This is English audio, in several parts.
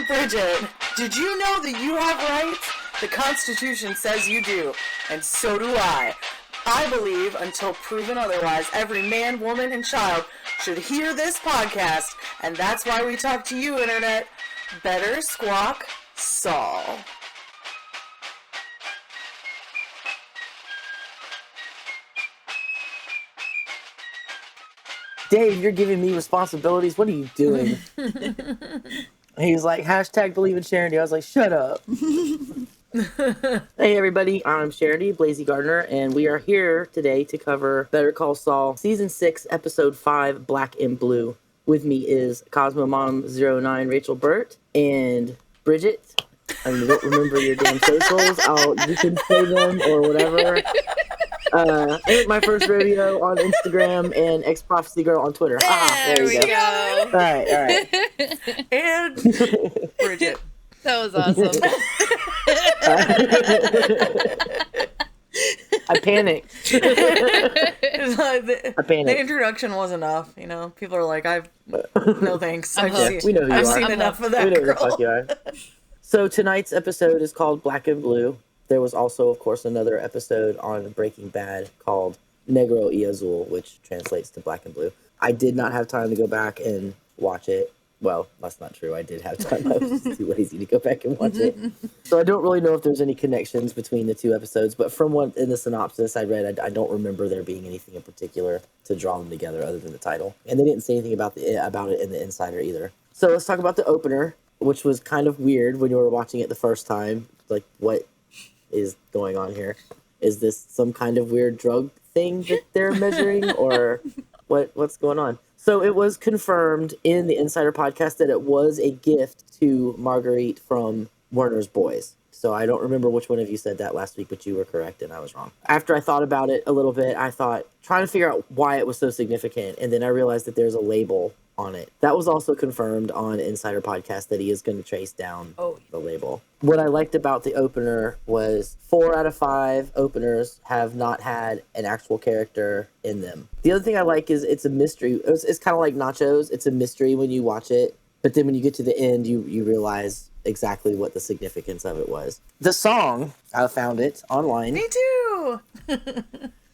I'm Bridget. Did you know that you have rights? The Constitution says you do, and so do I. I believe, until proven otherwise, every man, woman, and child should hear this podcast, and that's why we talk to you, Internet. Better squawk, Saul. Dave, you're giving me responsibilities. What are you doing? He's like, hashtag believe in charity. I was like, shut up. Hey, everybody. I'm Charity Blasey Gardner, and we are here today to cover Better Call Saul, Season 6, Episode 5, Black and Blue. With me is Cosmo Mom 09 Rachel Burt and Bridget. I don't remember your damn socials. You can say them or whatever. Ain't my first rodeo on Instagram and Ex Prophecy Girl on Twitter. There we go. All right. And Bridget. That was awesome. I panicked. It's like I panicked. The introduction was enough, you know. People are like, no thanks. We know who you I've are. seen enough of that We know who the girl. fuck you are. So tonight's episode is called Black and Blue. There was also, of course, another episode on Breaking Bad called Negro y Azul, which translates to Black and Blue. I did not have time to go back and watch it. Well, that's not true. I did have time. I was too lazy to go back and watch it. So I don't really know if there's any connections between the two episodes, but from what in the synopsis I read, I don't remember there being anything in particular to draw them together other than the title. And they didn't say anything about it in the Insider either. So let's talk about the opener, which was kind of weird when you were watching it the first time. Like, what is going on here? Is this some kind of weird drug thing that they're measuring, or what's going on? So it was confirmed in the Insider podcast that it was a gift to Marguerite from Warner's Boys. So I don't remember which one of you said that last week, but you were correct and I was wrong. After I thought about it a little bit, I thought, trying to figure out why it was so significant, and then I realized that there's a label on it. That was also confirmed on Insider Podcast that he is going to trace down the label. What I liked about the opener was 4 out of 5 openers have not had an actual character in them. The other thing I like is it's a mystery. It's kind of like Nachos. It's a mystery when you watch it, but then when you get to the end, you realize exactly what the significance of it was. The song, I found it online. Me too.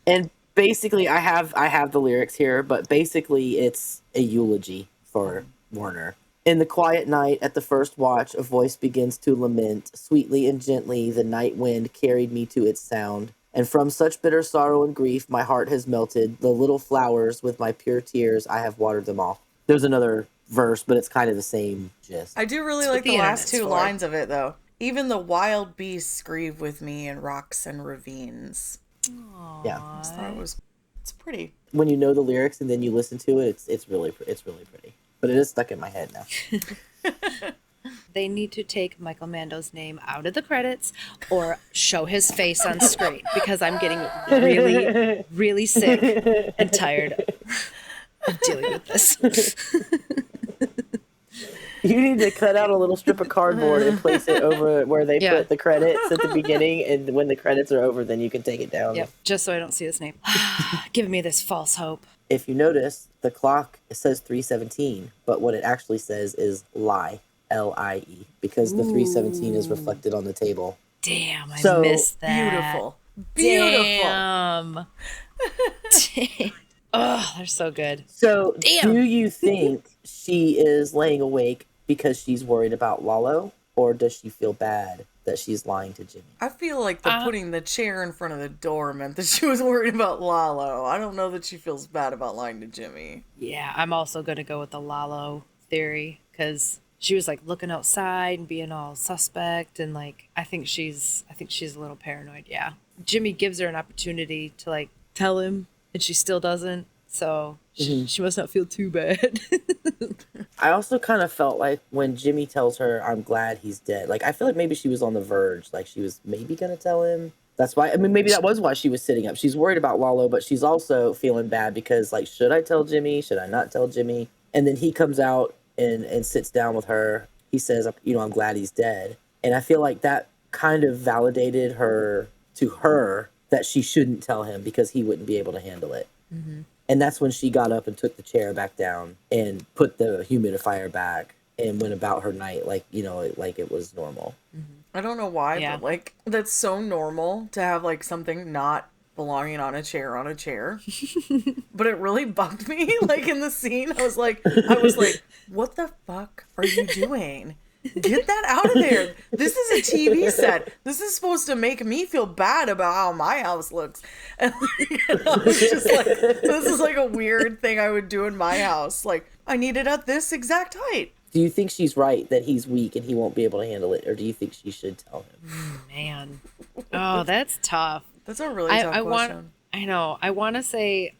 And basically, I have the lyrics here, but basically it's a eulogy for Warner. In the quiet night at the first watch, a voice begins to lament. Sweetly and gently, the night wind carried me to its sound. And from such bitter sorrow and grief, my heart has melted. The little flowers, with my pure tears, I have watered them all. There's another verse, but it's kind of the same gist. I do really like the last two lines of it, though. Even the wild beasts grieve with me in rocks and ravines. Aww. Yeah. I just thought it's pretty. When you know the lyrics and then you listen to it, it's really pretty. But it is stuck in my head now. They need to take Michael Mando's name out of the credits or show his face on screen, because I'm getting really, really sick and tired of dealing with this. You need to cut out a little strip of cardboard and place it over where they put the credits at the beginning, and when the credits are over, then you can take it down. Yep, just so I don't see his name. Giving me this false hope. If you notice, the clock, it says 3:17, but what it actually says is lie, L-I-E, because the 3:17 is reflected on the table. Damn, I missed that. Beautiful. Damn. Oh, they're so good. So, Damn. Do you think she is laying awake because she's worried about Lalo, or does she feel bad that she's lying to Jimmy? I feel like putting the chair in front of the door meant that she was worried about Lalo. I don't know that she feels bad about lying to Jimmy. Yeah, I'm also going to go with the Lalo theory, because she was like looking outside and being all suspect, and like I think she's a little paranoid. Yeah. Jimmy gives her an opportunity to like tell him, and she still doesn't. So she must not feel too bad. I also kind of felt like when Jimmy tells her, I'm glad he's dead, like I feel like maybe she was on the verge, like she was maybe going to tell him. That's why, I mean, maybe that was why she was sitting up. She's worried about Lalo, but she's also feeling bad because, like, should I tell Jimmy? Should I not tell Jimmy? And then he comes out and sits down with her. He says, you know, I'm glad he's dead. And I feel like that kind of validated her to her that she shouldn't tell him because he wouldn't be able to handle it. Mm-hmm. And that's when she got up and took the chair back down and put the humidifier back and went about her night like, like it was normal. I don't know why, Yeah. but like that's so normal to have like something not belonging on a chair. But it really bugged me. Like in the scene, I was like, what the fuck are you doing? Get that out of there. This is a TV set. This is supposed to make me feel bad about how my house looks. And I was just like, this is like a weird thing I would do in my house. Like, I need it at this exact height. Do you think she's right that he's weak and he won't be able to handle it, or do you think she should tell him? Man. Oh, that's tough. That's a really tough question. I know. I want to say,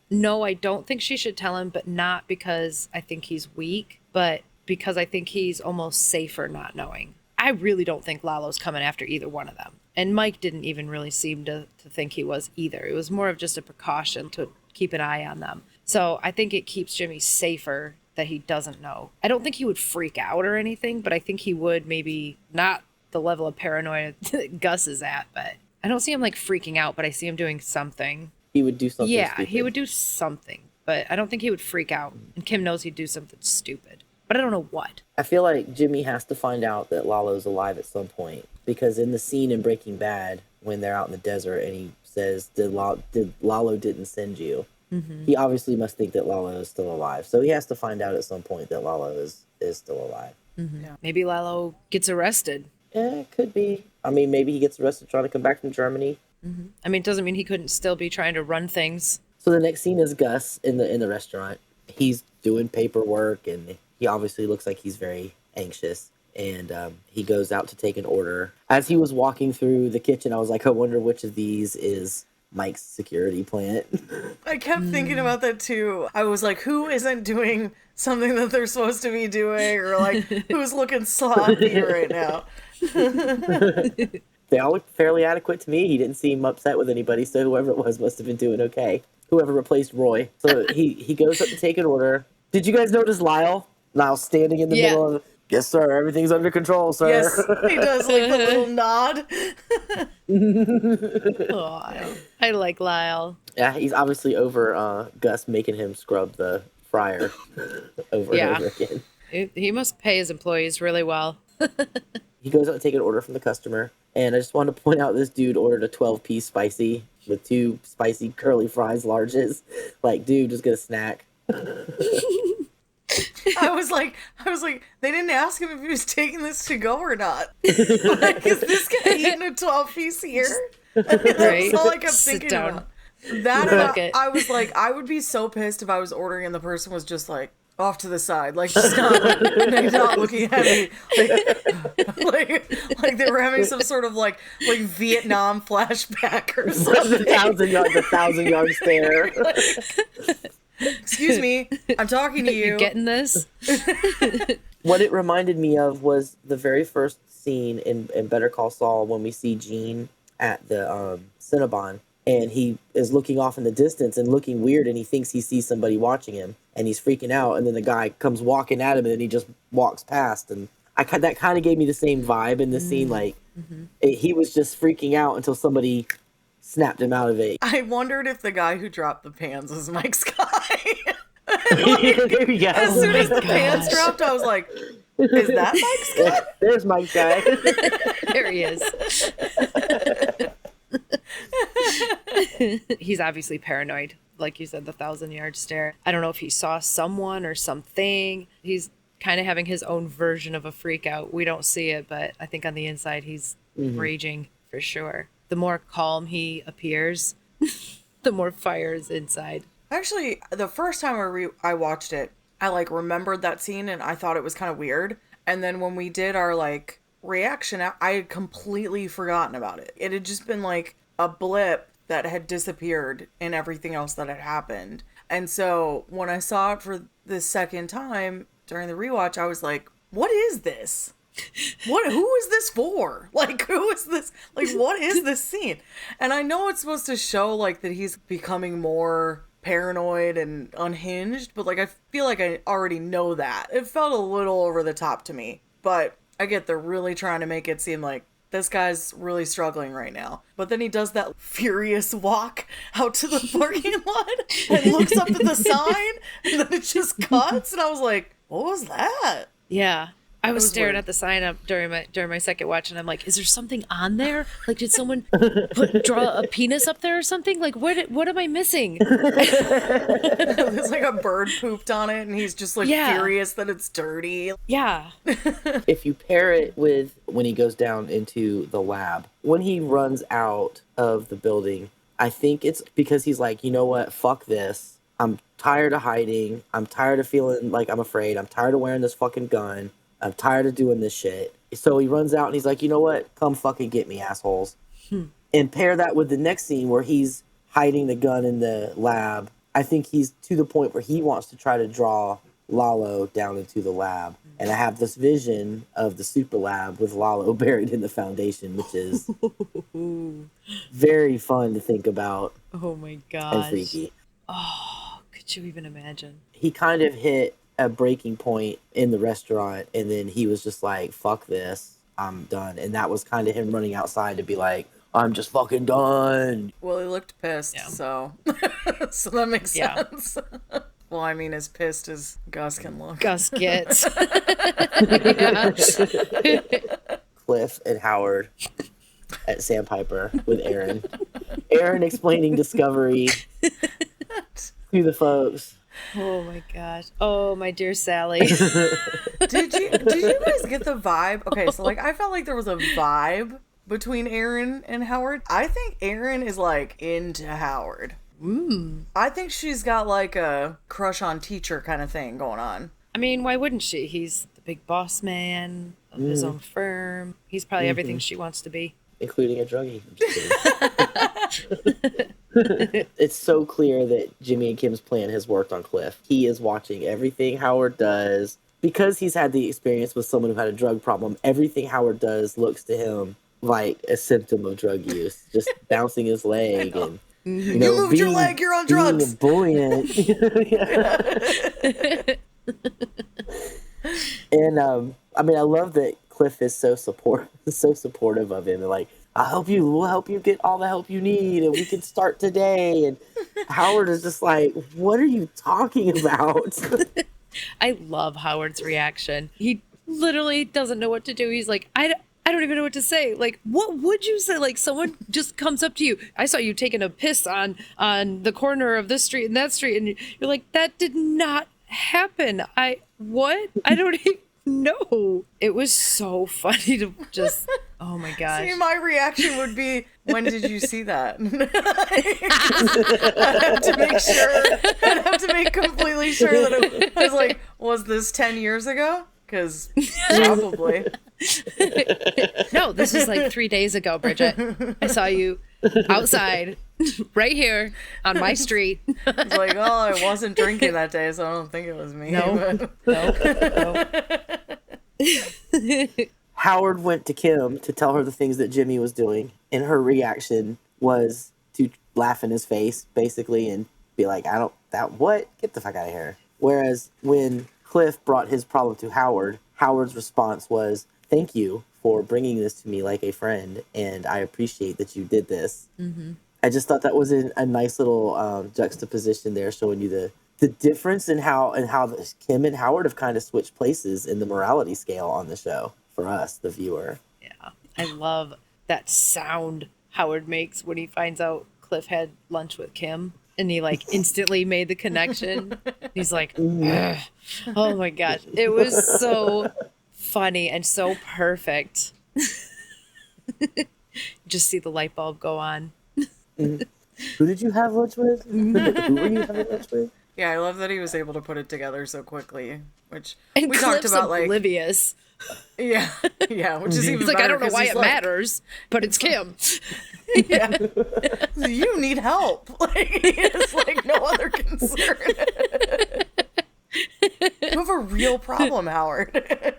no, I don't think she should tell him, but not because I think he's weak, but because I think he's almost safer not knowing. I really don't think Lalo's coming after either one of them. And Mike didn't even really seem to think he was either. It was more of just a precaution to keep an eye on them. So I think it keeps Jimmy safer that he doesn't know. I don't think he would freak out or anything, but I think he would maybe not the level of paranoia that Gus is at, but I don't see him like freaking out, but I see him doing something. He would do something stupid. He would do something, but I don't think he would freak out. And Kim knows he'd do something stupid, but I don't know what. I feel like Jimmy has to find out that Lalo's alive at some point, because in the scene in Breaking Bad, when they're out in the desert and he says, Lalo didn't send you, he obviously must think that Lalo is still alive. So he has to find out at some point that Lalo is still alive. Yeah. Maybe Lalo gets arrested. Yeah, it could be. I mean, maybe he gets arrested trying to come back from Germany. I mean, it doesn't mean he couldn't still be trying to run things. So the next scene is Gus in the restaurant. He's doing paperwork, and he obviously looks like he's very anxious. And he goes out to take an order. As he was walking through the kitchen, I was like, I wonder which of these is Mike's security plant. I kept thinking about that too. I was like, who isn't doing something that they're supposed to be doing? Or like, who's looking sloppy right now? They all looked fairly adequate to me. He didn't seem upset with anybody, so whoever it was must have been doing okay. Whoever replaced Roy. So he goes up to take an order. Did you guys notice Lyle? Lyle's standing in the middle of, yes, sir, everything's under control, sir. Yes, he does like the little nod. Oh, I like Lyle. Yeah, he's obviously over Gus making him scrub the fryer over and over again. He must pay his employees really well. He goes out to take an order from the customer, and I just wanted to point out this dude ordered a 12-piece spicy with 2 spicy curly fries larges. Like, dude, just get a snack. I was like, they didn't ask him if he was taking this to go or not. Like, is this guy eating a 12-piece here? That's all I kept thinking about. I was like, I would be so pissed if I was ordering and the person was just like off to the side, like just not looking at me, like they were having some sort of like Vietnam flashback or something. The thousand yard stare. Excuse me, I'm talking to you. You getting this? What it reminded me of was the very first scene in Better Call Saul when we see Gene at the Cinnabon, and he is looking off in the distance and looking weird, and he thinks he sees somebody watching him, and he's freaking out, and then the guy comes walking at him, and then he just walks past, and that kind of gave me the same vibe in the scene. Like, he was just freaking out until somebody snapped him out of it. I wondered if the guy who dropped the pans was Mike's guy. As soon as the pans dropped, I was like, is that Mike's guy? There's Mike's guy. There he is. He's obviously paranoid. Like you said, the 1,000-yard stare. I don't know if he saw someone or something. He's kind of having his own version of a freak out. We don't see it, but I think on the inside he's raging for sure. The more calm he appears, the more fire is inside. Actually, the first time I watched it, I remembered that scene and I thought it was kind of weird. And then when we did our reaction, I had completely forgotten about it. It had just been a blip that had disappeared in everything else that had happened. And so when I saw it for the second time during the rewatch, I was like, what is this? Who is this for? Who is this? What is this scene? And I know it's supposed to show that he's becoming more paranoid and unhinged, but I feel like I already know that. It felt a little over the top to me, but I get they're really trying to make it seem like this guy's really struggling right now. But then he does that furious walk out to the parking lot and looks up at the sign, and then it just cuts, and I was like, What was that? Yeah. I was was staring weird. at the sign up during my second watch, and I'm like, "Is there something on there? Like, did someone draw a penis up there or something? Like, what am I missing?" There's like a bird pooped on it, and he's just like Yeah. furious that it's dirty. Yeah. If you pair it with when he goes down into the lab, when he runs out of the building, I think it's because he's like, you know what, fuck this. I'm tired of hiding. I'm tired of feeling like I'm afraid. I'm tired of wearing this fucking gun. I'm tired of doing this shit. So he runs out and he's like, you know what? Come fucking get me, assholes. And pair that with the next scene where he's hiding the gun in the lab. I think he's to the point where he wants to try to draw Lalo down into the lab. And I have this vision of the super lab with Lalo buried in the foundation, which is very fun to think about Oh my and gosh. freaky. Could you even imagine? He kind of hit a breaking point in the restaurant, and then he was just like, fuck this, I'm done. And that was kind of him running outside to be like, I'm just fucking done. Well, he looked pissed, Yeah. so so that makes Yeah. sense. Well, I mean, as pissed as Gus can look. Gus gets. Yeah. Cliff and Howard at Sandpiper with Aaron. Aaron explaining Discovery to the folks. Oh my gosh. Oh, my dear Sally. Did you guys get the vibe? Okay, so like I felt like there was a vibe between Aaron and Howard. I think Aaron is like into Howard. I think she's got like a crush on teacher kind of thing going on. I mean, why wouldn't she? He's the big boss man of his own firm. He's probably everything she wants to be. Including a druggie. I'm just kidding. It's so clear that Jimmy and Kim's plan has worked on Cliff. He is watching everything Howard does. Because he's had the experience with someone who had a drug problem, everything Howard does looks to him like a symptom of drug use. Just bouncing his leg and you moved your leg, you're on drugs. Buoyant. And I mean, I love that Cliff is so supportive of him, and like, we'll help you get all the help you need, and we can start today. And Howard is just like, what are you talking about? I love Howard's reaction. He literally doesn't know what to do. He's like, I don't even know what to say. Like, what would you say? Like, someone just comes up to you. I saw you taking a piss on the corner of this street and that street. And you're like, that did not happen. What? I don't even know. It was so funny to just, oh my gosh. See, my reaction would be, when did you see that? I'd have to make completely sure that I was like, was this 10 years ago? Because probably. No, this is like 3 days ago, Bridget. I saw you outside, right here on my street. It's like, oh, I wasn't drinking that day, so I don't think it was me. No. Howard went to Kim to tell her the things that Jimmy was doing, and her reaction was to laugh in his face, basically, and be like, what? Get the fuck out of here. Whereas when Cliff brought his problem to Howard, Howard's response was, thank you for bringing this to me like a friend, and I appreciate that you did this. Mm-hmm. I just thought that was a nice little juxtaposition there, showing you the difference in how Kim and Howard have kind of switched places in the morality scale on the show for us, the viewer. Yeah. I love that sound Howard makes when he finds out Cliff had lunch with Kim. And he like instantly made the connection. He's like, ugh. Oh my gosh. It was so funny and so perfect. Just see the light bulb go on. Who did you have lunch with? Who were you having lunch with? Yeah, I love that he was able to put it together so quickly, which And we Cliff's talked about, like, oblivious. yeah, which is even He's like, I better don't know 'cause why he's it like, matters, but it's Kim. Yeah. You need help. Like, it's like no other concern. You have a real problem, Howard.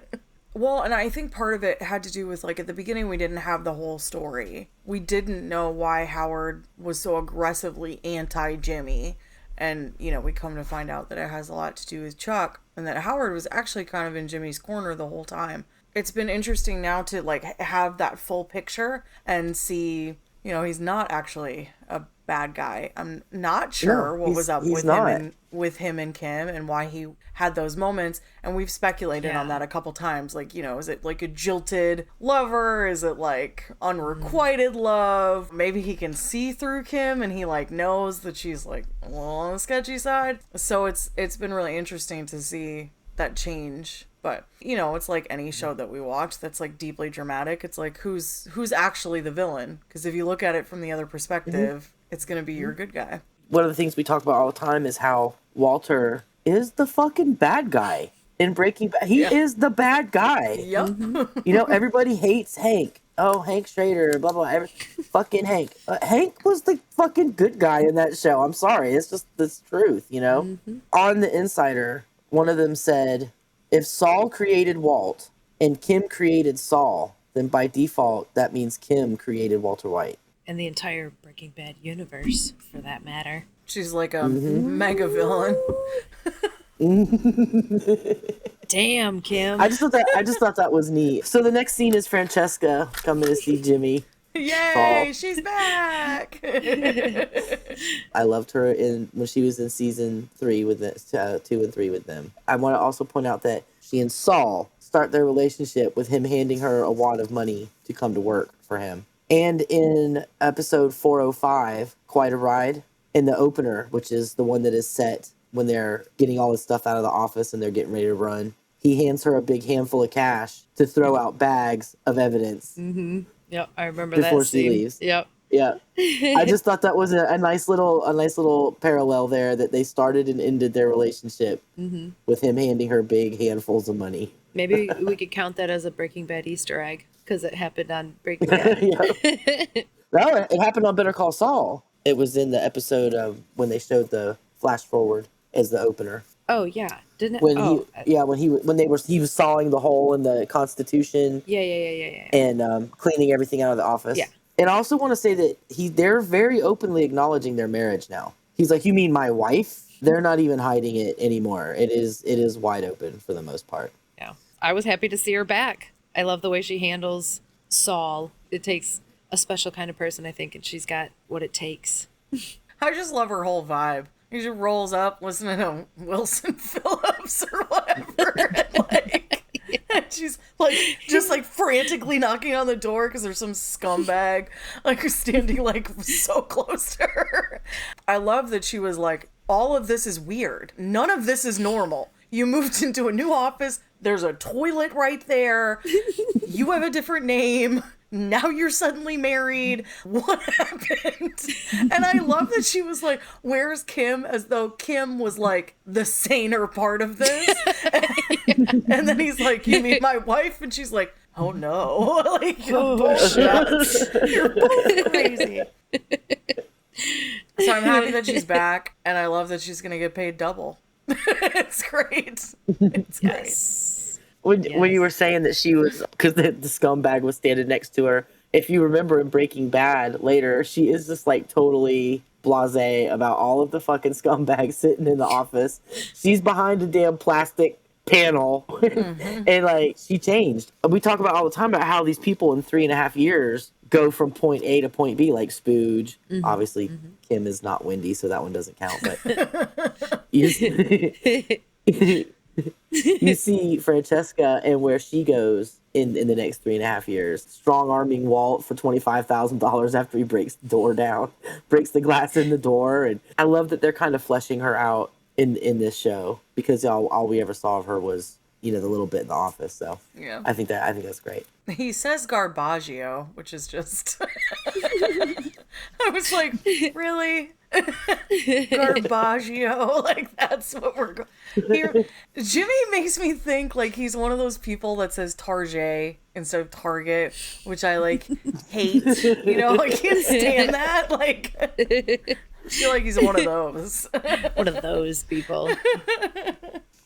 Well, and I think part of it had to do with, like, at the beginning, we didn't have the whole story. We didn't know why Howard was so aggressively anti-Jimmy. And, you know, we come to find out that it has a lot to do with Chuck, and that Howard was actually kind of in Jimmy's corner the whole time. It's been interesting now to, like, have that full picture and see you know, he's not actually a bad guy. I'm not sure No, what was up he's with not. him and Kim and why he had those moments. And we've speculated on Yeah. that a couple times. Like, you know, is it like a jilted lover? Is it like unrequited love? Maybe he can see through Kim and he like knows that she's like a little on the sketchy side. So it's been really interesting to see that change. But, you know, it's like any show that we watch that's like deeply dramatic. It's like who's actually the villain? Because if you look at it from the other perspective, it's going to be your good guy. One of the things we talk about all the time is how Walter is the fucking bad guy in Breaking Bad. He is the bad guy. Yep. You know, everybody hates Hank. Oh, Hank Schrader, blah, blah, fucking Hank. Hank was the fucking good guy in that show. I'm sorry. It's just the truth, you know? On The Insider, one of them said, if Saul created Walt and Kim created Saul, then by default, that means Kim created Walter White. And the entire Breaking Bad universe, for that matter. She's like a mega villain. Damn, Kim. I just thought that was neat. So the next scene is Francesca coming to see Jimmy. Yay, she's back. I loved her when she was in season 3 with 2 and 3 with them. I want to also point out that she and Saul start their relationship with him handing her a wad of money to come to work for him. And in episode 405, Quite a Ride, in the opener, which is the one that is set when they're getting all this stuff out of the office and they're getting ready to run, he hands her a big handful of cash to throw out bags of evidence. Yep, I remember Before that she scene. leaves. Yep. Yeah. I just thought that was a nice little parallel there, that they started and ended their relationship with him handing her big handfuls of money. Maybe we could count that as a Breaking Bad Easter egg, because it happened on Breaking Bad. No, it happened on Better Call Saul. It was in the episode of when they showed the flash forward as the opener. Oh yeah, didn't it? When he was sawing the hole in the Constitution. Yeah. And cleaning everything out of the office. Yeah. And I also want to say that they're very openly acknowledging their marriage now. He's like, you mean my wife? They're not even hiding it anymore. It is wide open for the most part. Yeah, I was happy to see her back. I love the way she handles Saul. It takes a special kind of person, I think, and she's got what it takes. I just love her whole vibe. He just rolls up listening to Wilson Phillips or whatever. And she's like, just like frantically knocking on the door because there's some scumbag like standing like so close to her. I love that she was like, all of this is weird. None of this is normal. You moved into a new office. There's a toilet right there. You have a different name. Now you're suddenly married. What happened? And I love that she was like, where's Kim? As though Kim was like the saner part of this. And then he's like, you mean my wife? And she's like, oh no. Like, you're both nuts. You're both crazy. So I'm happy that she's back. And I love that she's going to get paid double. It's great. It's Yes. When you were saying that she was, because the scumbag was standing next to her, if you remember in Breaking Bad later, she is just like totally blasé about all of the fucking scumbags sitting in the office. She's behind a damn plastic panel and like she changed. We talk about all the time about how these people in 3.5 years go from point A to point B, like Spooge. Obviously Kim is not Wendy, so that one doesn't count, but you see Francesca and where she goes in the next 3.5 years. Strong arming Walt for $25,000 after he breaks the door down, breaks the glass in the door. And I love that they're kind of fleshing her out in this show, because all we ever saw of her was, you know, the little bit in the office. So Yeah. I think that's great. He says Garbaggio, which is just I was like, really? Garbaggio, like that's what we're going here. Jimmy makes me think like he's one of those people that says Target instead of Target, which I like hate. You know, I can't stand that. Like, I feel like he's one of those. One of those people.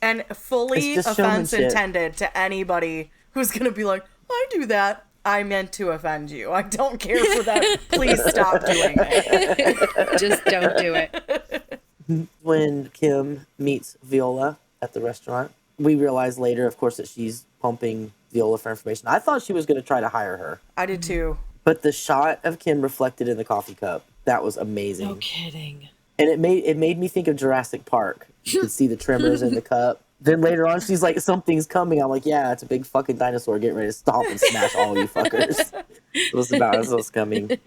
And fully It's just offense showmanship. intended to anybody who's gonna be like, I do that. I meant to offend you. I don't care for that. Please stop doing it. Just don't do it. When Kim meets Viola at the restaurant, we realize later, of course, that she's pumping Viola for information. I thought she was going to try to hire her. I did too. But the shot of Kim reflected in the coffee cup, that was amazing. No kidding. And it made me think of Jurassic Park. You could see the tremors in the cup. Then later on, she's like, something's coming. I'm like, yeah, it's a big fucking dinosaur getting ready to stomp and smash all you fuckers. It was about as it was coming.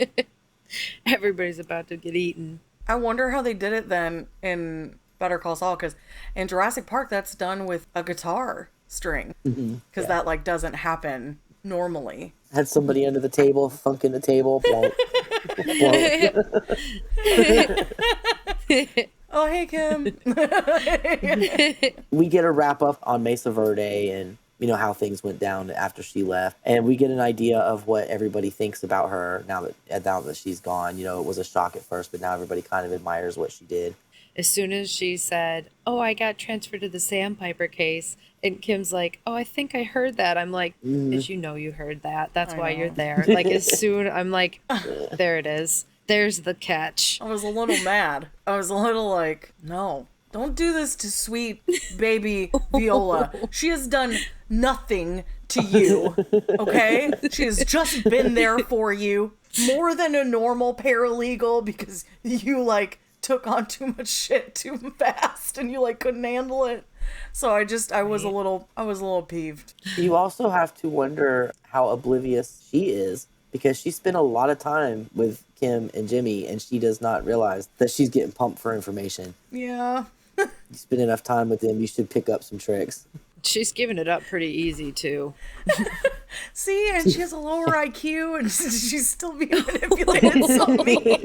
Everybody's about to get eaten. I wonder how they did it then in Better Call Saul, because in Jurassic Park, that's done with a guitar string. Because that, like, doesn't happen normally. Had somebody under the table, thunking the table. Blonk, blonk. Oh, hey, Kim. We get a wrap up on Mesa Verde and, you know, how things went down after she left. And we get an idea of what everybody thinks about her now that she's gone. You know, it was a shock at first, but now everybody kind of admires what she did. As soon as she said, "Oh, I got transferred to the Sandpiper case," and Kim's like, "Oh, I think I heard that." I'm like, "Did you know you heard that? That's why you're there." Like, as soon, I'm like, there it is. There's the catch. I was a little mad. I was a little like, no, don't do this to sweet baby Viola. She has done nothing to you, okay? She has just been there for you more than a normal paralegal because you, like, took on too much shit too fast and you, like, couldn't handle it. So I was a little peeved. You also have to wonder how oblivious she is, because she spent a lot of time with Kim and Jimmy, and she does not realize that she's getting pumped for information. Yeah. You spend enough time with them, you should pick up some tricks. She's giving it up pretty easy, too. See, and she has a lower IQ, and she's still being manipulated so mean.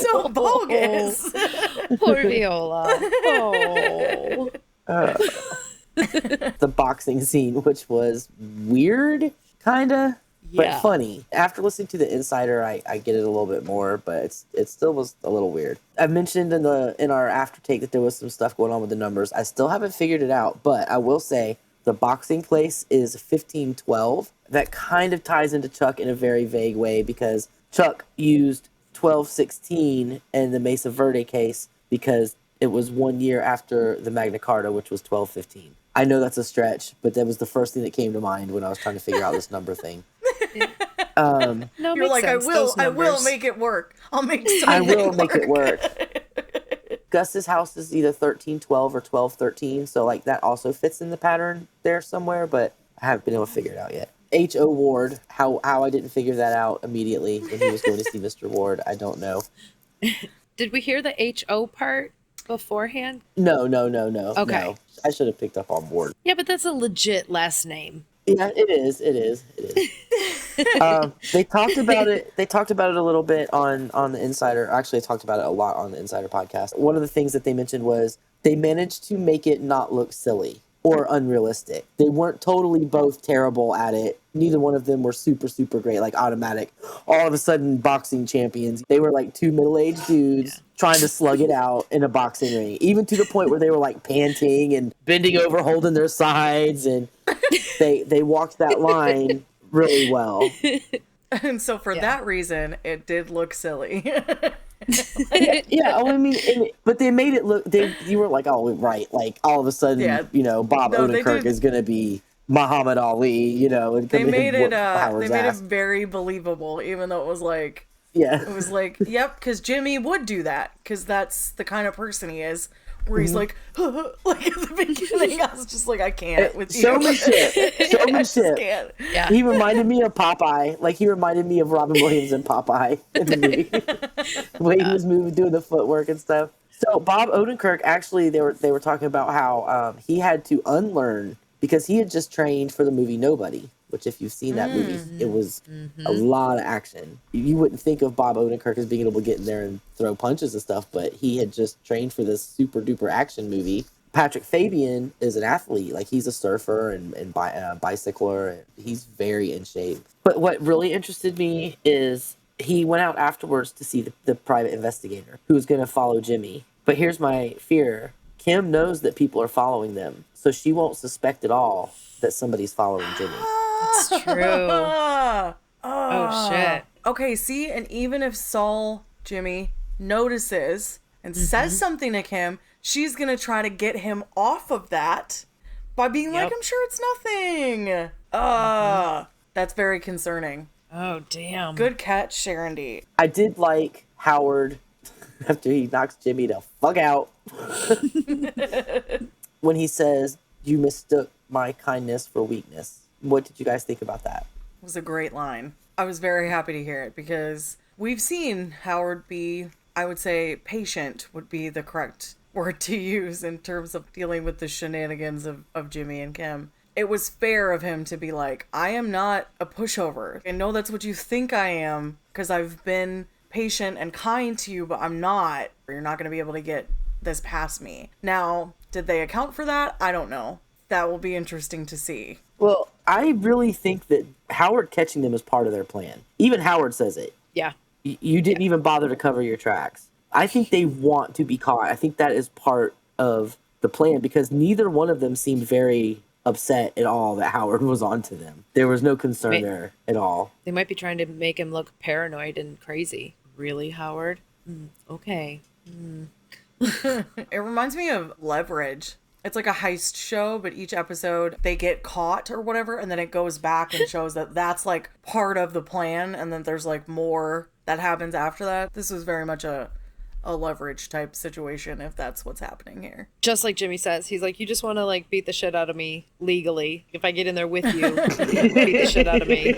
So bogus. Poor Viola. Oh. The boxing scene, which was weird, kind of, but funny. After listening to The Insider, I get it a little bit more, but it still was a little weird. I mentioned in our after take that there was some stuff going on with the numbers. I still haven't figured it out, but I will say the boxing place is 1512. That kind of ties into Chuck in a very vague way, because Chuck used 1216 in the Mesa Verde case because it was 1 year after the Magna Carta, which was 1215. I know that's a stretch, but that was the first thing that came to mind when I was trying to figure out this number thing. No, you're like, sense, I will make it work. I'll make something I will make it work. Gus's house is either 1312 or 1213, so like that also fits in the pattern there somewhere, but I haven't been able to figure it out yet. H.O. Ward, how I didn't figure that out immediately when he was going to see Mr. Ward, I don't know. Did we hear the H.O. part beforehand? No. Okay. No. I should have picked up on Ward. Yeah, but that's a legit last name. Yeah, it is. They talked about it. They talked about it a little bit on the Insider. Actually, they talked about it a lot on the Insider podcast. One of the things that they mentioned was they managed to make it not look silly or unrealistic. They weren't totally both terrible at it. Neither one of them were super, super great, like automatic, all of a sudden boxing champions. They were like two middle-aged dudes trying to slug it out in a boxing ring, even to the point where they were like panting and bending over, holding their sides, and they walked that line really well. And so for that reason, it did look silly. Yeah, I mean, but they made it look. You were like, oh, right, like all of a sudden, you know, Bob Odenkirk is going to be Muhammad Ali, you know, and they made it very believable, even though it was like, it was like, yep, because Jimmy would do that, because that's the kind of person he is. Where he's like, like at the beginning, I was just like, I can't with you. Showmanship. Yeah. He reminded me of Popeye. Like, he reminded me of Robin Williams and Popeye in the movie. The way he was moving, doing the footwork and stuff. So Bob Odenkirk, actually, they were talking about how he had to unlearn, because he had just trained for the movie Nobody, which, if you've seen that movie, it was a lot of action. You wouldn't think of Bob Odenkirk as being able to get in there and throw punches and stuff, but he had just trained for this super duper action movie. Patrick Fabian is an athlete. Like, he's a surfer and bicycler. He's very in shape. But what really interested me is he went out afterwards to see the private investigator who was going to follow Jimmy. But here's my fear. Kim knows that people are following them, so she won't suspect at all that somebody's following Jimmy. That's true. Oh, shit. Okay, see, and even if Saul, Jimmy, notices and says something to Kim, she's going to try to get him off of that by being like, I'm sure it's nothing. That's very concerning. Oh, damn. Good catch, Sharon D. I did like Howard after he knocks Jimmy the fuck out. When he says, "You mistook my kindness for weakness." What did you guys think about that? It was a great line. I was very happy to hear it because we've seen Howard be, I would say, patient would be the correct word to use in terms of dealing with the shenanigans of Jimmy and Kim. It was fair of him to be like, I am not a pushover. I know that's what you think I am because I've been patient and kind to you, but I'm not. You're not going to be able to get this past me. Now, did they account for that? I don't know. That will be interesting to see. Well, I really think that Howard catching them is part of their plan. Even Howard says it. Yeah. You didn't even bother to cover your tracks. I think they want to be caught. I think that is part of the plan because neither one of them seemed very upset at all that Howard was onto them. There was no concern there at all. They might be trying to make him look paranoid and crazy. Really, Howard? Okay. It reminds me of Leverage. It's like a heist show, but each episode they get caught or whatever, and then it goes back and shows that that's like part of the plan, and then there's like more that happens after that. This was very much a Leverage type situation, if that's what's happening here. Just like Jimmy says, he's like, you just want to like beat the shit out of me legally. If I get in there with you, beat the shit out of me.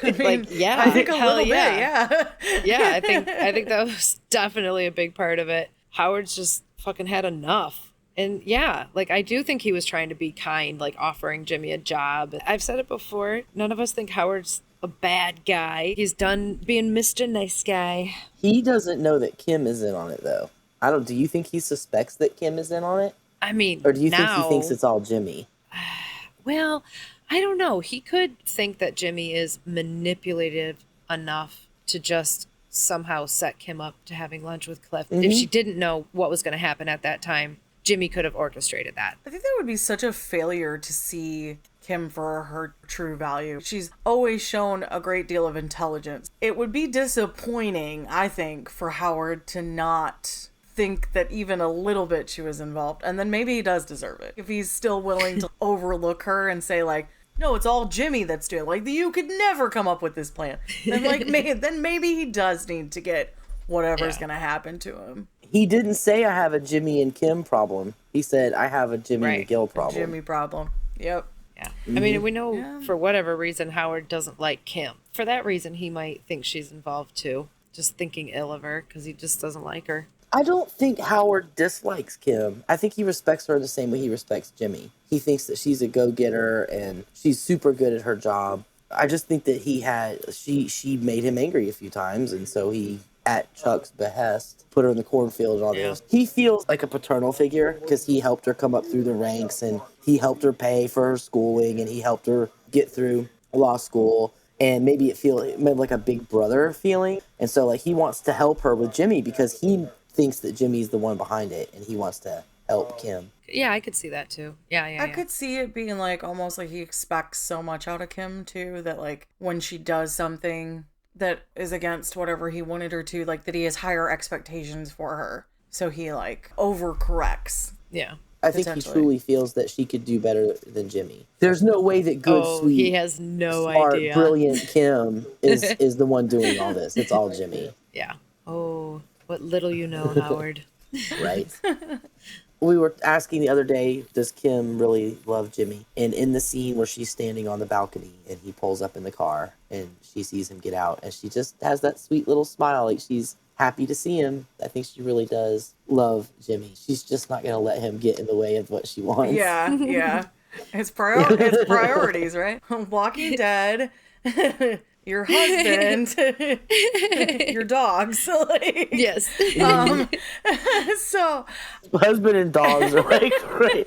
I mean, Like, yeah, I think a hell little bit, yeah. Yeah, I think that was definitely a big part of it. Howard's just fucking had enough. And yeah, like I do think he was trying to be kind, like offering Jimmy a job. I've said it before. None of us think Howard's a bad guy. He's done being Mr. Nice Guy. He doesn't know that Kim is in on it, though. Do you think he suspects that Kim is in on it? I mean, Or do you think now, he thinks it's all Jimmy? well, I don't know. He could think that Jimmy is manipulative enough to just somehow set Kim up to having lunch with Cliff. If she didn't know what was going to happen at that time, Jimmy could have orchestrated that. I think that would be such a failure to see Kim for her true value. She's always shown a great deal of intelligence. It would be disappointing, I think, for Howard to not think that even a little bit she was involved. And then maybe he does deserve it. If he's still willing to overlook her and say like, no, it's all Jimmy that's doing it. Like, you could never come up with this plan. Then then maybe he does need to get whatever's going to happen to him. He didn't say I have a Jimmy and Kim problem. He said I have a Jimmy McGill problem. Jimmy problem. Yep. Yeah. I mean, we know for whatever reason Howard doesn't like Kim. For that reason, he might think she's involved too. Just thinking ill of her because he just doesn't like her. I don't think Howard dislikes Kim. I think he respects her the same way he respects Jimmy. He thinks that she's a go-getter and she's super good at her job. I just think that she made him angry a few times, and so he, at Chuck's behest, put her in the cornfield and all this. He feels like a paternal figure because he helped her come up through the ranks and he helped her pay for her schooling and he helped her get through law school. And maybe it made like a big brother feeling. And so like he wants to help her with Jimmy because he thinks that Jimmy's the one behind it and he wants to help Kim. Yeah, I could see that too. Yeah. I could see it being like almost like he expects so much out of Kim too that like when she does something that is against whatever he wanted her to, like that he has higher expectations for her. So he like overcorrects. Yeah. I think he truly feels that she could do better than Jimmy. There's no way that sweet, he has no smart, idea. brilliant Kim is the one doing all this. It's all Jimmy. Yeah. Oh, what little you know, Howard. Right? We were asking the other day, does Kim really love Jimmy? And in the scene where she's standing on the balcony and he pulls up in the car and she sees him get out and she just has that sweet little smile like she's happy to see him. I think she really does love Jimmy. She's just not going to let him get in the way of what she wants. Yeah. It's priorities, right? Walking Dead, your husband, your dogs. Like, yes. So husband and dogs are like right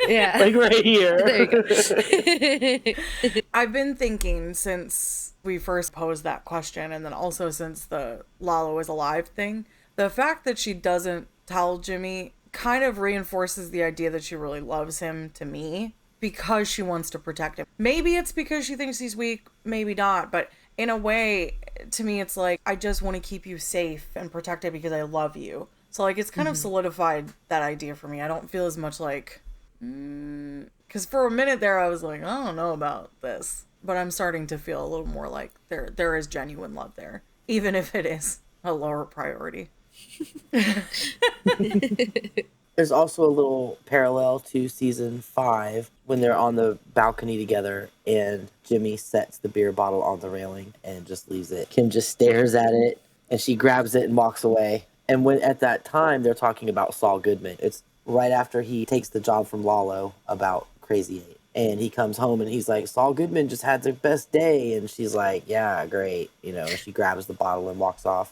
here. There you go. I've been thinking since we first posed that question, and then also since the Lalo is alive thing, the fact that she doesn't tell Jimmy kind of reinforces the idea that she really loves him to me because she wants to protect him. Maybe it's because she thinks he's weak, maybe not, but in a way, to me, it's like, I just want to keep you safe and protected because I love you. So, like, it's kind of solidified that idea for me. I don't feel as much like, Because for a minute there, I was like, I don't know about this. But I'm starting to feel a little more like there is genuine love there. Even if it is a lower priority. There's also a little parallel to season 5 when they're on the balcony together and Jimmy sets the beer bottle on the railing and just leaves it. Kim just stares at it and she grabs it and walks away. And when at that time they're talking about Saul Goodman. It's right after he takes the job from Lalo about Crazy 8. And he comes home and he's like, Saul Goodman just had the best day. And she's like, yeah, great. You know, and she grabs the bottle and walks off.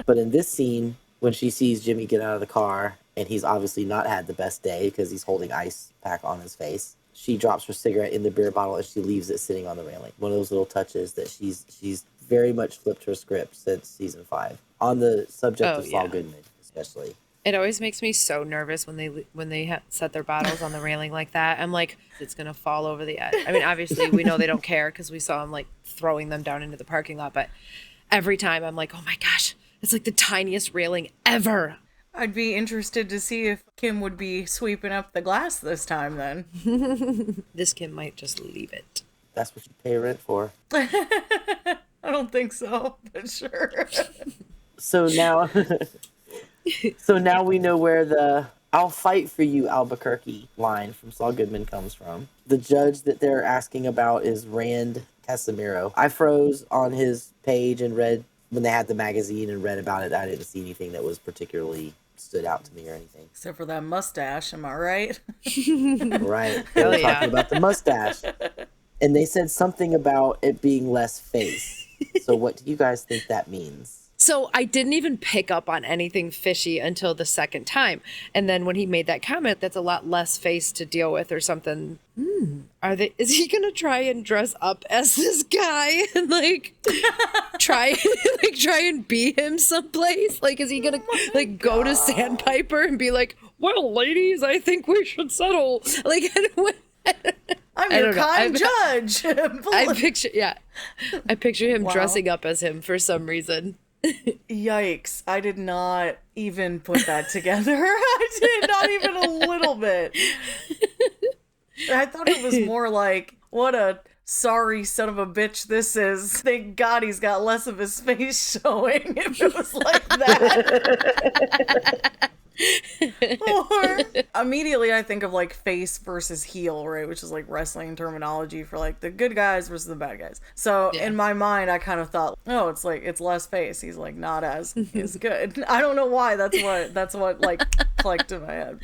But in this scene, when she sees Jimmy get out of the car and he's obviously not had the best day because he's holding ice pack on his face, she drops her cigarette in the beer bottle and she leaves it sitting on the railing. One of those little touches that she's very much flipped her script since season 5 on the subject of Saul Goodman, especially. It always makes me so nervous when they set their bottles on the railing like that. I'm like, it's gonna fall over the edge. I mean, obviously we know they don't care because we saw them like throwing them down into the parking lot. But every time I'm like, oh my gosh, it's like the tiniest railing ever. I'd be interested to see if Kim would be sweeping up the glass this time then. This Kim might just leave it. That's what you pay rent for. I don't think so, but sure. So now we know where the "I'll fight for you, Albuquerque" line from Saul Goodman comes from. The judge that they're asking about is Rand Casimiro. I froze on his page and read when they had the magazine and read about it. I didn't see anything that was particularly stood out to me or anything. Except for that mustache, am I right? Right. They were talking about the mustache. And they said something about it being less face. So what do you guys think that means? So I didn't even pick up on anything fishy until the second time. And then when he made that comment, that's a lot less face to deal with or something. Is he going to try and dress up as this guy and like try and be him someplace? Like, is he going to go to Sandpiper and be like, well, ladies, I think we should settle. Like, I'm your kind judge. I picture him dressing up as him for some reason. Yikes. I did not even put that together. I did not even a little bit. I thought it was more like, what a sorry son of a bitch this is. Thank God he's got less of his face showing if it was like that. Or immediately I think of like face versus heel, right? Which is like wrestling terminology for like the good guys versus the bad guys. So in my mind, I kind of thought, oh, it's like it's less face. He's like not as good. I don't know why. That's what like clicked in my head.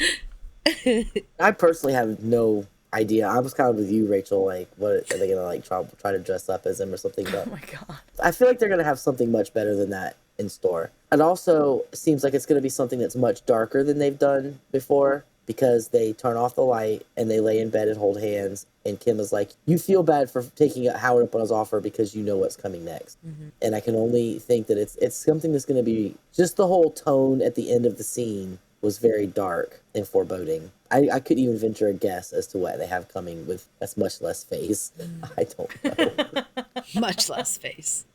I personally have no idea. I was kind of with you, Rachel. Like, what are they gonna like try to dress up as him or something? But oh my God, I feel like they're gonna have something much better than that in store. It also seems like it's going to be something that's much darker than they've done before because they turn off the light and they lay in bed and hold hands. And Kim is like, you feel bad for taking Howard up on his offer because you know what's coming next. Mm-hmm. And I can only think that it's something that's going to be just the whole tone at the end of the scene was very dark and foreboding. I couldn't even venture a guess as to what they have coming with that's much less face. I don't know. Much less face.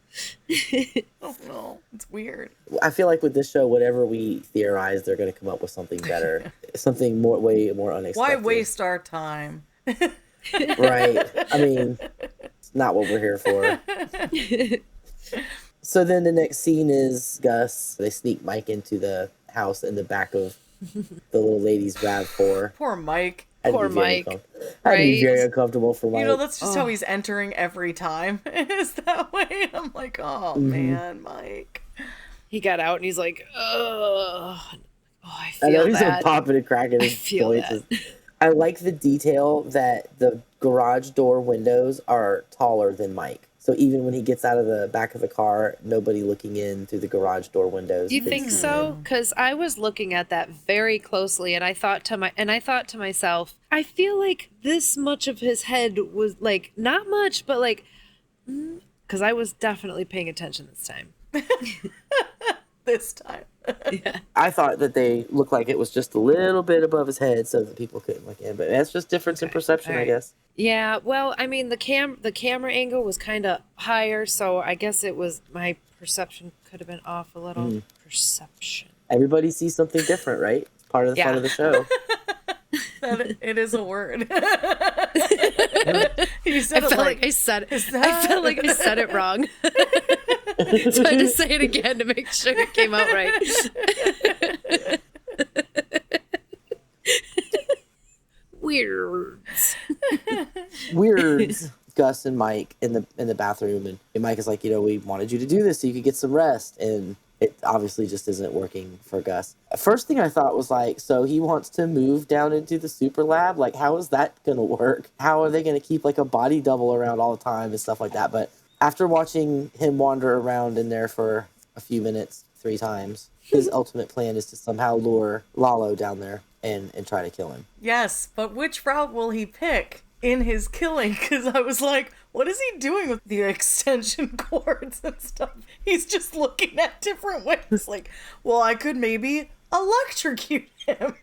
Oh no, it's weird. I feel like with this show, whatever we theorize, they're going to come up with something better, something way more unexpected. Why waste our time? Right. I mean, it's not what we're here for. So then the next scene is Gus. They sneak Mike into the house in the back of the little lady's RAV4. Poor Mike. Poor Mike. I'd be very uncomfortable for Mike. You know, that's just how he's entering every time. Is that way? I'm like, oh man, Mike. He got out and he's like, oh, I feel I know he's that. popping and cracking his voices. I like the detail that the garage door windows are taller than Mike. So even when he gets out of the back of the car, nobody looking in through the garage door windows. You think so? Because I was looking at that very closely, and I thought to myself, I feel like this much of his head was like not much, but like, because I was definitely paying attention this time. This time. Yeah. I thought that they looked like it was just a little bit above his head so that people couldn't look in. But that's just difference in perception, I guess. Yeah, well, I mean, the camera angle was kind of higher, so I guess it was my perception could have been off a little. Perception. Everybody sees something different, right? It's part of the fun of the show. It is a word. You said I felt like I said it wrong. So I had to say it again to make sure it came out right. Weirds. Gus and Mike in the bathroom, and Mike is like, we wanted you to do this so you could get some rest, and it obviously just isn't working for Gus. First thing I thought was like, so he wants to move down into the super lab? Like, how is that gonna work? How are they gonna keep like a body double around all the time and stuff like that? But after watching him wander around in there for a few minutes 3 times, his ultimate plan is to somehow lure Lalo down there and try to kill him. Yes, but which route will he pick in his killing? Because I was like, what is he doing with the extension cords and stuff? He's just looking at different ways. Like, well, I could maybe electrocute him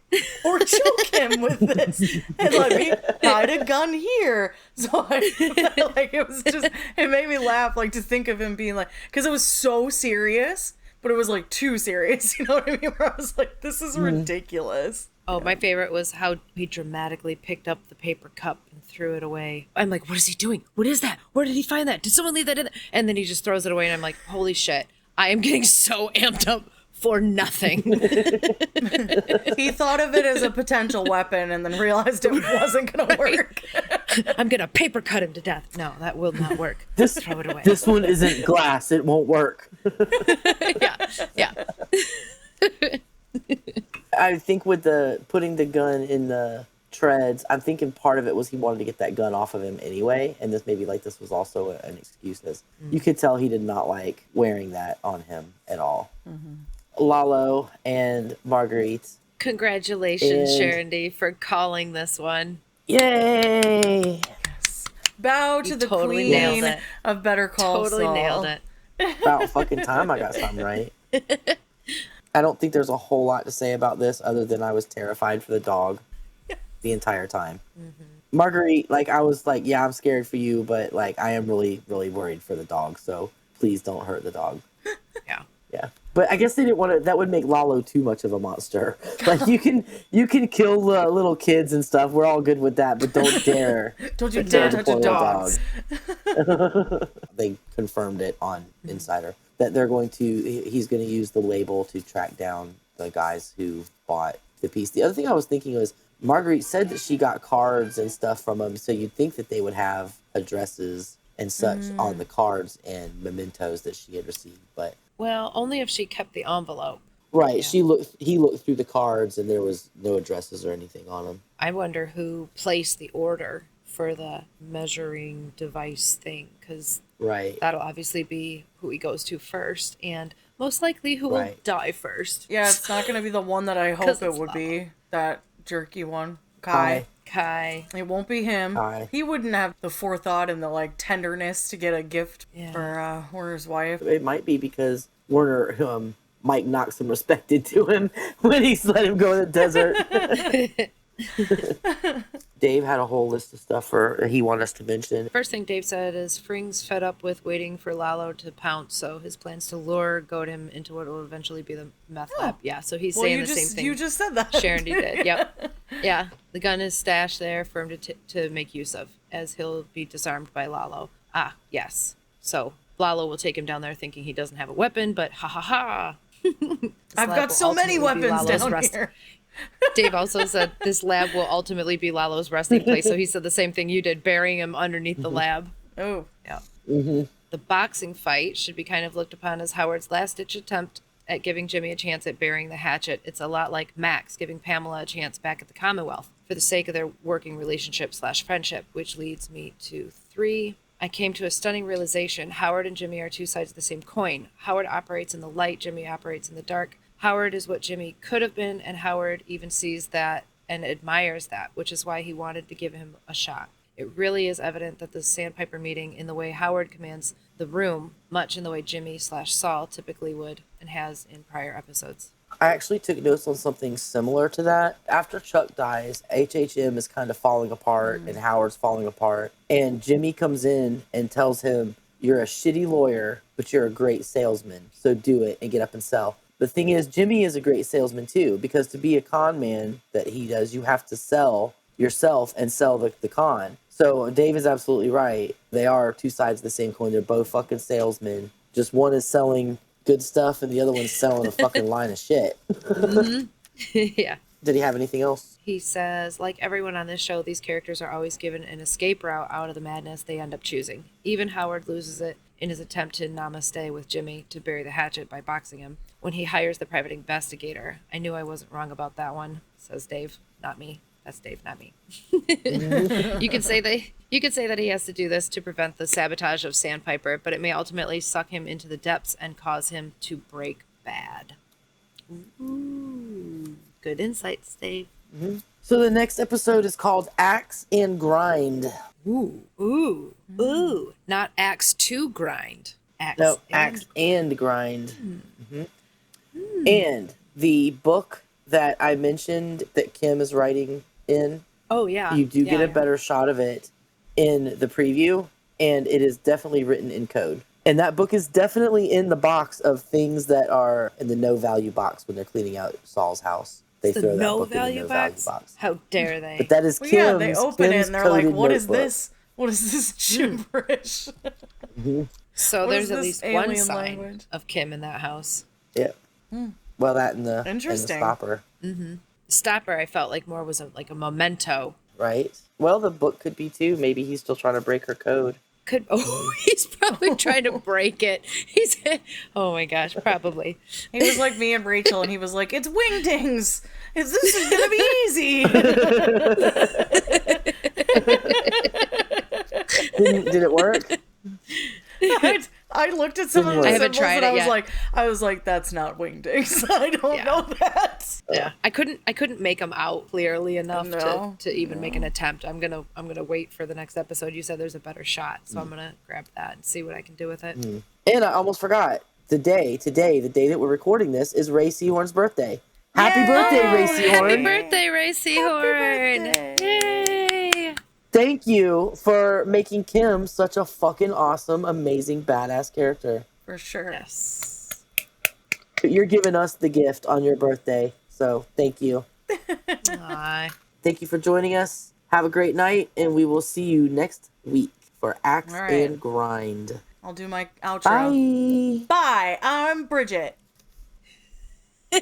or choke him with this and let me hide a gun here. So it made me laugh, like, to think of him being like, because it was so serious, but it was like too serious. You know what I mean? Where I was like, this is ridiculous. Oh, my favorite was how he dramatically picked up the paper cup and threw it away. I'm like, what is he doing? What is that? Where did he find that? Did someone leave that in there? And then he just throws it away, and I'm like, holy shit. I am getting so amped up for nothing. He thought of it as a potential weapon and then realized it wasn't going to work. I'm going to paper cut him to death. No, that will not work. Throw it away. This one isn't glass. It won't work. Yeah. I think with putting the gun in the treads, I'm thinking part of it was he wanted to get that gun off of him anyway, and this was also an excuse. You could tell he did not like wearing that on him at all. Lalo and Marguerite. Congratulations, Sharon D, for calling this one. Yay! Bow to the totally queen of Better Call Saul. Totally nailed it. About fucking time I got something right. I don't think there's a whole lot to say about this other than I was terrified for the dog the entire time. Marguerite, like, I was like, yeah, I'm scared for you, but like, I am really, really worried for the dog, so please don't hurt the dog. Yeah. But I guess they didn't want to, that would make Lalo too much of a monster. Like, you can kill little kids and stuff, we're all good with that, but don't dare. Don't you dare touch a dog. They confirmed it on Insider that he's going to use the label to track down the guys who bought the piece. The other thing I was thinking was, Marguerite said that she got cards and stuff from them, so you'd think that they would have addresses and such on the cards and mementos that she had received, but... Well, only if she kept the envelope. Right, yeah. He looked through the cards and there was no addresses or anything on them. I wonder who placed the order for the measuring device thing, because that'll obviously be who he goes to first, and most likely who will die first. Yeah, it's not going to be the one that I hope it would be, that jerky one. Kai. It won't be him. Kai. He wouldn't have the forethought and the like tenderness to get a gift for Werner's wife. It might be because Werner might knock some respect into him when he's let him go in the desert. Dave had a whole list of stuff he wanted us to mention. First thing Dave said is Fring's fed up with waiting for Lalo to pounce, so his plans to goad him into what will eventually be the meth lab. Yeah, so he's saying the same thing. You just said that. Sharon did. Yep. Yeah, the gun is stashed there for him to make use of, as he'll be disarmed by Lalo. Ah, yes. So Lalo will take him down there thinking he doesn't have a weapon, but ha ha ha. I've got so many weapons down here. Dave also said this lab will ultimately be Lalo's resting place. So he said the same thing you did, burying him underneath the lab. Oh. Yeah. Mm-hmm. The boxing fight should be kind of looked upon as Howard's last-ditch attempt at giving Jimmy a chance at burying the hatchet. It's a lot like Max giving Pamela a chance back at the Commonwealth for the sake of their working relationship/friendship, which leads me to 3. I came to a stunning realization. Howard and Jimmy are 2 sides of the same coin. Howard operates in the light, Jimmy operates in the dark. Howard is what Jimmy could have been, and Howard even sees that and admires that, which is why he wanted to give him a shot. It really is evident that the Sandpiper meeting, in the way Howard commands the room, much in the way Jimmy/Saul typically would and has in prior episodes. I actually took notes on something similar to that. After Chuck dies, HHM is kind of falling apart and Howard's falling apart. And Jimmy comes in and tells him, you're a shitty lawyer, but you're a great salesman. So do it and get up and sell. The thing is, Jimmy is a great salesman too, because to be a con man that he does, you have to sell yourself and sell the con. So Dave is absolutely right. They are two sides of the same coin. They're both fucking salesmen. Just one is selling good stuff and the other one's selling a fucking line of shit. Yeah. Did he have anything else? He says, like everyone on this show, these characters are always given an escape route out of the madness they end up choosing. Even Howard loses it in his attempt to namaste with Jimmy to bury the hatchet by boxing him when he hires the private investigator. I knew I wasn't wrong about that one, says Dave. Not me. That's Dave, not me. You could say that he has to do this to prevent the sabotage of Sandpiper, but it may ultimately suck him into the depths and cause him to break bad. Ooh, good insights, Dave. Mm-hmm. So the next episode is called Axe and Grind. Ooh. Not axe to grind. Axe and Grind. And the book that I mentioned that Kim is writing in. Oh, yeah. You do get a better shot of it in the preview, and it is definitely written in code. And that book is definitely in the box of things that are in the no value box when they're cleaning out Saul's house. They throw that book in the no value box. How dare they? But that is Kim's. Yeah, they open Kim's it and they're like, "What is notebook. this? What is this gibberish?" So What there's is at this least one alien sign language? of Kim in that house. Yeah. Well, that and the Interesting. stopper. Stopper, I felt like more was like a memento. Right. Well, the book could be too. Maybe he's still trying to break her code. He's probably trying to break it. Oh my gosh, probably. He was like me and Rachel, and he was like, "It's wingdings. This is gonna be easy." Did it work? I looked at some of the I haven't symbols tried and it yet. I was like, "That's not wingdings. I don't know that." Yeah, I couldn't make them out clearly enough No. to even make an attempt. I'm gonna wait for the next episode. You said there's a better shot, so I'm gonna grab that and see what I can do with it. And I almost forgot. The day that we're recording this is Ray Seahorn's birthday. Happy birthday, Ray Seahorn. Happy birthday, Ray Seahorn! Yay! Thank you for making Kim such a fucking awesome, amazing, badass character. For sure. Yes. But you're giving us the gift on your birthday, so thank you. Aw. Thank you for joining us. Have a great night, and we will see you next week for Axe All right. and Grind. I'll do my outro. Bye. Bye. I'm Bridget. Bye.